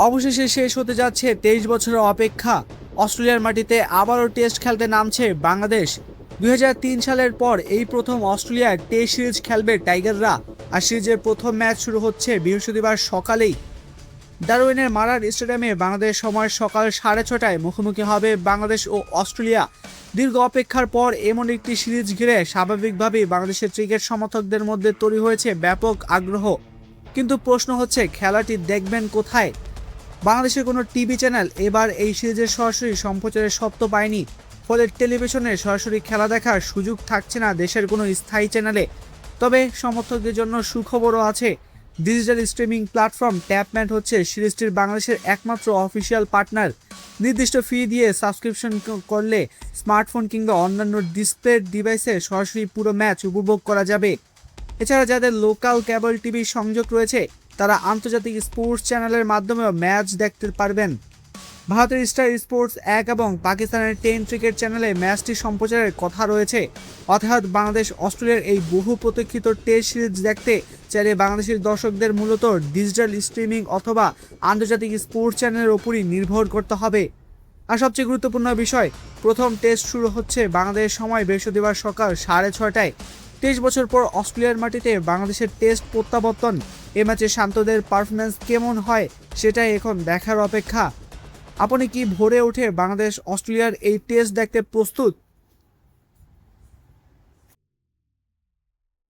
অবশেষে শেষ হতে যাচ্ছে 23 বছরের অপেক্ষা। অস্ট্রেলিয়ার মাটিতে আবারও টেস্ট খেলতে নামছে বাংলাদেশ। 2003 সালের পর এই প্রথম অস্ট্রেলিয়ার টেস্ট সিরিজ খেলবে টাইগাররা। আর সিরিজের প্রথম ম্যাচ শুরু হচ্ছে বৃহস্পতিবার সকালেই। ডারউইনের মারার স্টেডিয়ামে বাংলাদেশ সময় সকাল 6:30টায় মুখোমুখি হবে বাংলাদেশ ও অস্ট্রেলিয়া। দীর্ঘ অপেক্ষার পর এমন একটি সিরিজ ঘিরে স্বাভাবিকভাবেই বাংলাদেশের ক্রিকেট সমর্থকদের মধ্যে তৈরি হয়েছে ব্যাপক আগ্রহ। কিন্তু প্রশ্ন হচ্ছে, খেলাটি দেখবেন কোথায়? বাংলাদেশের কোনো টিভি চ্যানেল এবার এই সিরিজের সরাসরি সম্প্রচারের সত্ত্ব পায়নি। ফলে টেলিভিশনে সরাসরি খেলা দেখার সুযোগ থাকছে না দেশের কোনো স্থায়ী চ্যানেলে। তবে সমর্থকদের জন্য সুখবরও আছে। ডিজিটাল স্ট্রিমিং প্ল্যাটফর্ম ট্যাপম্যাট হচ্ছে সিরিজটির বাংলাদেশের একমাত্র অফিসিয়াল পার্টনার। নির্দিষ্ট ফি দিয়ে সাবস্ক্রিপশন করলে স্মার্টফোন কিংবা অন্যান্য ডিসপ্লে ডিভাইসে সরাসরি পুরো ম্যাচ উপভোগ করা যাবে। এছাড়া যাদের লোকাল কেবল টিভি সংযোগ রয়েছে তারা আন্তর্জাতিক স্পোর্টস চ্যানেলের মাধ্যমেও ম্যাচ দেখতে পারবেন। ভারতের স্টার স্পোর্টস 1 এবং পাকিস্তানের 10 ক্রিকেট চ্যানেলে ম্যাচটি সম্প্রচারের কথা রয়েছে। অর্থাৎ বাংলাদেশ অস্ট্রেলিয়ার এই বহু প্রতীক্ষিত টেস্ট সিরিজ দেখতে চাইলে বাংলাদেশের দর্শকদের মূলত ডিজিটাল স্ট্রিমিং অথবা আন্তর্জাতিক স্পোর্টস চ্যানেলের উপরই নির্ভর করতে হবে। আর সবচেয়ে গুরুত্বপূর্ণ বিষয়, প্রথম টেস্ট শুরু হচ্ছে বাংলাদেশ সময় বৃহস্পতিবার সকাল 6:30টায়। 23 বছর পর অস্ট্রেলিয়ার মাটিতে বাংলাদেশের টেস্ট প্রত্যাবর্তন। এ ম্যাচে শান্তদের পারফরম্যান্স কেমন হয় সেটাই এখন দেখার অপেক্ষা। আপনি কি ভোরে উঠে বাংলাদেশ অস্ট্রেলিয়ার এই টেস্ট দেখতে প্রস্তুত?